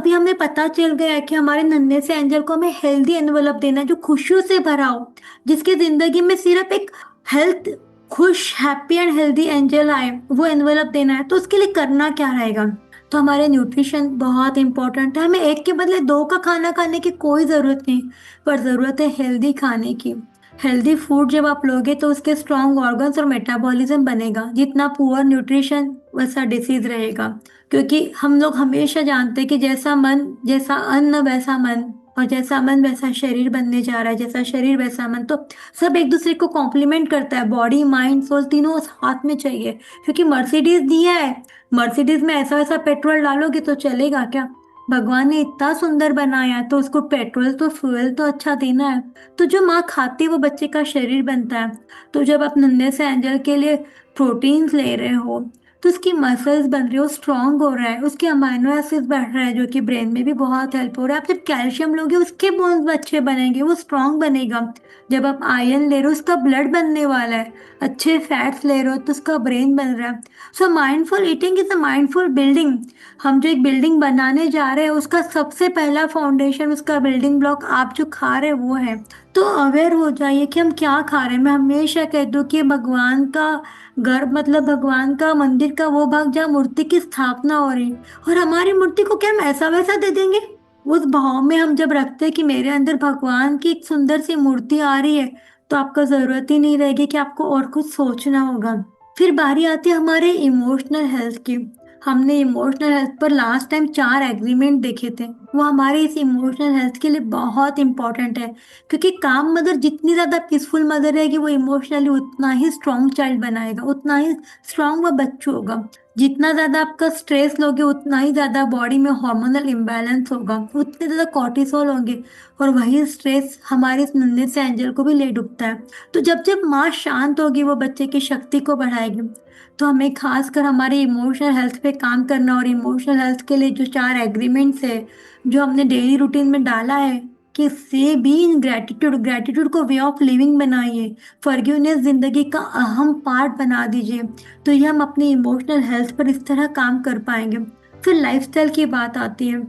अभी हमें पता चल गया है कि हमारे नन्हे से एंजल को हमें हेल्दी एनवेलप देना है जो खुशियों से भरा हो, जिसकी जिंदगी में सिर्फ एक हेल्थ खुश हैप्पी एंड हेल्दी एंजल आए, वो एनवेलप देना है। तो उसके लिए करना क्या रहेगा? तो हमारे न्यूट्रिशन बहुत इंपॉर्टेंट है। हमें एक के बदले दो का खाना खाने की कोई ज़रूरत नहीं, पर ज़रूरत है हेल्दी खाने की। हेल्दी फूड जब आप लोगे तो उसके स्ट्रॉन्ग ऑर्गन्स और मेटाबॉलिज्म बनेगा। जितना पुअर न्यूट्रिशन वैसा डिसीज रहेगा, क्योंकि हम लोग हमेशा जानते हैं कि जैसा मन जैसा अन्न वैसा मन, और जैसा मन वैसा शरीर बनने जा रहा है, जैसा शरीर वैसा मन। तो सब एक दूसरे को कॉम्प्लीमेंट करता है, बॉडी माइंड सोल तीनों साथ में चाहिए। क्योंकि मर्सिडीज दिया है, मर्सिडीज में ऐसा वैसा पेट्रोल डालोगे तो चलेगा क्या? भगवान ने इतना सुंदर बनाया है तो उसको पेट्रोल तो फ्यूल तो अच्छा देना है। तो जो माँ खाती है वो बच्चे का शरीर बनता है। तो जब आप नन्हे से एंजल के लिए प्रोटीन्स ले रहे हो तो उसकी मसल्स बन रही हो, स्ट्रांग हो रहा है, उसके अमाइनो एसिड्स बढ़ रहा है जो कि ब्रेन में भी बहुत हेल्प हो रहा है। आप जब कैल्शियम लोगे उसके बोन्स अच्छे बनेंगे, वो स्ट्रांग बनेगा। जब आप आयरन ले रहे हो उसका ब्लड बनने वाला है। अच्छे फैट्स ले रहे हो तो उसका ब्रेन बन रहा है। So mindful eating is a mindful building. हम जो एक बिल्डिंग बनाने जा रहे हैं उसका सबसे पहला फाउंडेशन, उसका बिल्डिंग ब्लॉक आप जो खा रहे हैं वो है। तो अवेयर हो जाइए कि हम क्या खा रहे हैं। मैं हमेशा कहती हूँ कि भगवान का घर मतलब भगवान का मंदिर का वो भाग जहाँ मूर्ति की स्थापना हो रही, और हमारी मूर्ति को क्या हम ऐसा वैसा दे देंगे? उस भाव में हम जब रखते हैं कि मेरे अंदर भगवान की एक सुंदर सी मूर्ति आ रही है, तो आपको जरूरत ही नहीं रहेगी कि आपको और कुछ सोचना होगा। फिर बारी आती है हमारे इमोशनल हेल्थ की। हमने इमोशनल हेल्थ पर लास्ट टाइम 4 एग्रीमेंट देखे थे, वो हमारे इस इमोशनल हेल्थ के लिए बहुत इंपॉर्टेंट है। क्योंकि काम मदर जितनी ज्यादा पीसफुल मदर रहेगी वो इमोशनली उतना ही स्ट्रांग चाइल्ड बनाएगा, उतना ही स्ट्रांग वो बच्चू होगा। जितना ज्यादा आपका स्ट्रेस लोगे उतना ही ज्यादा बॉडी में हार्मोनल इम्बैलेंस होगा, उतने ज्यादा कॉर्टिसोल होंगे, और वही स्ट्रेस हमारे इस नन्हे से एंजल को भी ले डूबता है। तो जब जब माँ शांत होगी वो बच्चे की शक्ति को बढ़ाएगी। तो हमें खासकर हमारे इमोशनल हेल्थ पे काम करना, और इमोशनल हेल्थ के लिए जो 4 एग्रीमेंट्स है जो हमने डेली रूटीन में डाला है, कि से बी इन ग्रेटिट्यूड, ग्रेटिट्यूड को वे ऑफ लिविंग बनाइए, फॉरगिवनेस जिंदगी का अहम पार्ट बना दीजिए। तो ये हम अपनी इमोशनल हेल्थ पर इस तरह काम कर पाएंगे। फिर लाइफस्टाइल की बात आती है।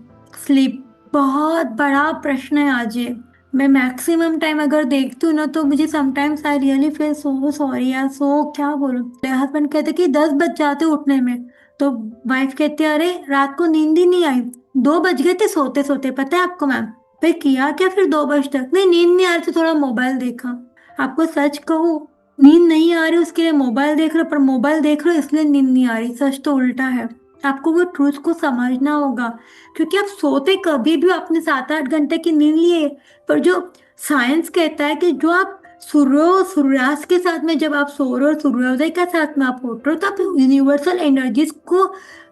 स्लीप बहुत बड़ा प्रश्न है आज ये। मैं मैक्सिमम टाइम अगर देखती हूँ ना तो मुझे sometimes I really feel so sorry यार, सो क्या बोलूं। मेरे हस्बैंड कहते कि 10 बज जाते उठने में, तो वाइफ कहती है अरे रात को नींद ही नहीं आई, 2 बज गए थे सोते सोते, पता है आपको मैम? फिर किया क्या फिर 2 बजे तक? नहीं नींद नहीं आ रही तो थोड़ा मोबाइल देखा। आपको सच कहूँ, नींद नहीं आ रही उसके लिए मोबाइल देख रहे हो, पर मोबाइल देख रहे हो इसलिए नींद नहीं आ रही। सच तो उल्टा है। आपको वो ट्रूथ को समझना होगा। क्योंकि आप सोते कभी भी आपने 7-8 घंटे की नींद लिए, पर जो साइंस कहता है कि जो आप सूर्यास्त के साथ में जब आप सो रहे हो, सूर्योदय के साथ में आप उठ रहे हो, तो आप यूनिवर्सल एनर्जीज को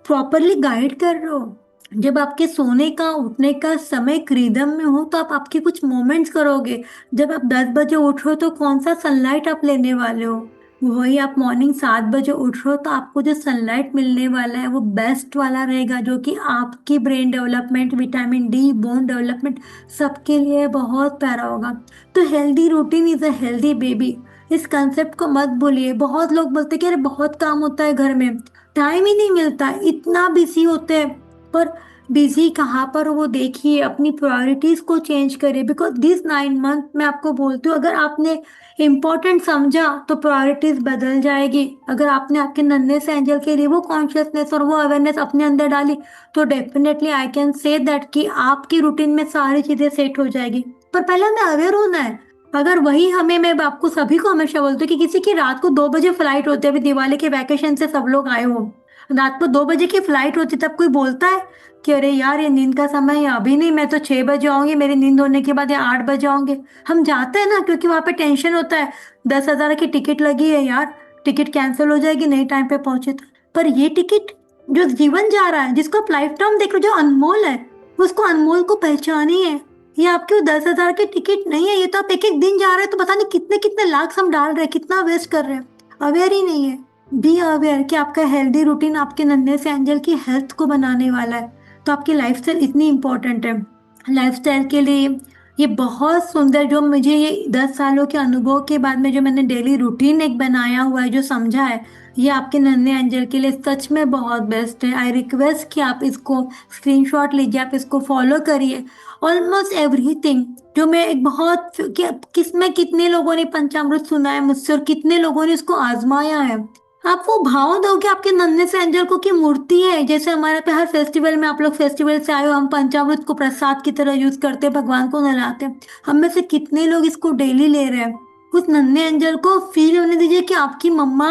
प्रॉपरली गाइड कर रहे हो। जब आपके सोने का उठने का समय एक रिदम में हो तो आप आपके कुछ मोमेंट्स करोगे। जब आप 10 बजे उठ रहे हो तो कौन सा सनलाइट आप लेने वाले हो? वही आप मॉर्निंग 7 बजे उठ रहे हो तो आपको जो सनलाइट मिलने वाला है वो बेस्ट वाला रहेगा, जो कि आपकी brain development, vitamin D, bone development सबके लिए बहुत प्यारा होगा। तो healthy routine is a healthy baby. इस कंसेप्ट को मत भूलिए। बहुत लोग बोलते हैं कि अरे बहुत काम होता है घर में, टाइम ही नहीं मिलता, इतना बिजी होते हैं। पर बिजी कहाँ पर हो वो देखिए, अपनी प्रायोरिटीज को चेंज करिए। बिकॉज दिस 9 मंथ मैं आपको बोलती हूँ, अगर आपने इम्पोर्टेंट समझा तो प्रायोरिटीज बदल जाएगी। अगर आपने आपके नन्हे से एंजल के लिए वो कॉन्शियसनेस और वो अवेयरनेस अपने अंदर डाली, तो definitely I can say that कि आपकी रूटीन में सारी चीजें सेट हो जाएगी। पर पहले हमें अवेयर होना है। अगर वही हमें, मैं आपको सभी को हमेशा बोलती हूँ कि किसी की रात को 2 बजे फ्लाइट होती है, अभी दिवाली के वैकेशन से सब लोग आए हो, रात को 2 बजे की फ्लाइट होती, तब कोई बोलता है कि अरे यार ये नींद का समय है, अभी नहीं, मैं तो 6 बजे आऊंगी, मेरी नींद होने के बाद या 8 बजे आऊंगे। हम जाते हैं ना, क्योंकि वहां पे टेंशन होता है, 10,000 की टिकट लगी है यार, टिकट कैंसिल हो जाएगी नहीं टाइम पे पहुंचे तो। पर ये टिकट जो जीवन जा रहा है, जिसको आप लाइफ टाइम देख रहे हो, जो अनमोल है, उसको अनमोल को पहचानी है। ये आपके वो 10,000 की टिकट नहीं है, ये तो आप एक एक दिन जा रहे हैं तो पता नहीं कितने कितने लाख हम डाल रहे हैं, कितना वेस्ट कर रहे हैं। अवेयर ही नहीं है। बी अवेयर कि आपका हेल्दी रूटीन आपके नन्हे से एंजल की हेल्थ को बनाने वाला है। तो आपकी लाइफस्टाइल इतनी इंपॉर्टेंट है। लाइफस्टाइल के लिए ये बहुत सुंदर, जो मुझे ये 10 सालों के अनुभव के बाद में जो मैंने डेली रूटीन एक बनाया हुआ है, जो समझा है, ये आपके नन्हे एंजल के लिए सच में बहुत बेस्ट है। आई रिक्वेस्ट कि आप इसको स्क्रीनशॉट लीजिए, आप इसको फॉलो करिए। ऑलमोस्ट एवरीथिंग जो मैं एक बहुत किसमें कितने लोगों ने पंचामृत सुना है मुझसे और कितने लोगों ने इसको आजमाया है। आप वो भाव दोगे आपके नन्हे से एंजल को कि मूर्ति है। जैसे हमारे पे हर फेस्टिवल में, आप लोग फेस्टिवल से आए हो, हम पंचामृत को प्रसाद की तरह यूज करते हैं, भगवान को नहलाते हैं। हम में से कितने लोग इसको डेली ले रहे हैं। उस नन्हे एंजल को फील होने दीजिए कि आपकी मम्मा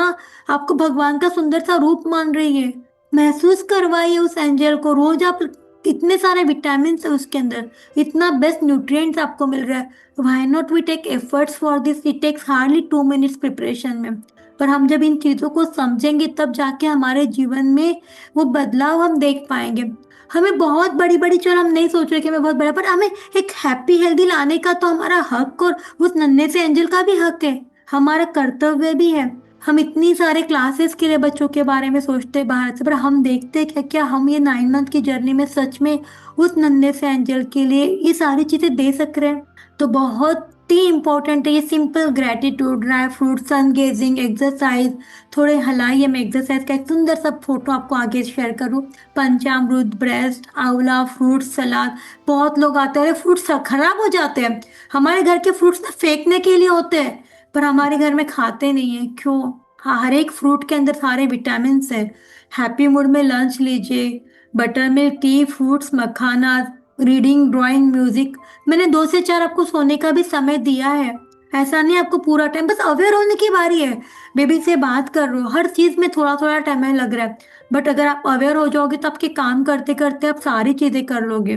आपको भगवान का सुंदर सा रूप मान रही है। महसूस करवाइए उस एंजल को रोज। आप इतने सारे विटामिन है उसके अंदर, इतना बेस्ट न्यूट्रिएंट्स आपको मिल रहा है। Why not we take efforts for this. It takes hardly 2 minutes preparation में। पर हम जब इन चीजों को समझेंगे तब जाके हमारे जीवन में वो बदलाव हम देख पाएंगे। हमें बहुत बड़ी बड़ी, चलो हम नहीं सोच रहे कि हमें बहुत बड़ा, पर हमें एक हैप्पी हेल्दी लाने का तो हमारा हक और उस नन्हे से एंजल का भी हक है, हमारा कर्तव्य भी है। हम इतनी सारे क्लासेस के लिए बच्चों के बारे में सोचते हैं बाहर से, पर हम देखते हैं क्या क्या हम ये 9 मंथ की जर्नी में सच में उस नन्हे से एंजल के लिए ये सारी चीजें दे सक रहे हैं। तो बहुत ही इंपॉर्टेंट है ये सिंपल ग्रेटिट्यूड, ड्राई फ्रूट, सन गेजिंग, एक्सरसाइज। थोड़े हलाइए। मैं एक्सरसाइज का एक सुंदर सा फोटो आपको आगे शेयर करूँ। पंचामृत, ब्रेस्ट, आंवला, फ्रूट सलाद। बहुत लोग आते हैं, फ्रूट्स खराब हो जाते हैं। हमारे घर के फ्रूट्स ना फेंकने के लिए होते हैं, पर हमारे घर में खाते नहीं है। क्यों? हाँ, हर एक फ्रूट के अंदर सारे विटामिन है। हैप्पी मूड में लंच लीजिए। बटर मिल्क, टी, फ्रूट्स, मखाना, रीडिंग, ड्राइंग, म्यूजिक। मैंने 2 से 4 आपको सोने का भी समय दिया है। ऐसा नहीं आपको पूरा टाइम, बस अवेयर होने की बारी है। बेबी से बात कर रहे हो, हर चीज में थोड़ा थोड़ा टाइम लग रहा है, बट अगर आप अवेयर हो जाओगे तो आपके काम करते करते आप सारी चीजें कर लोगे।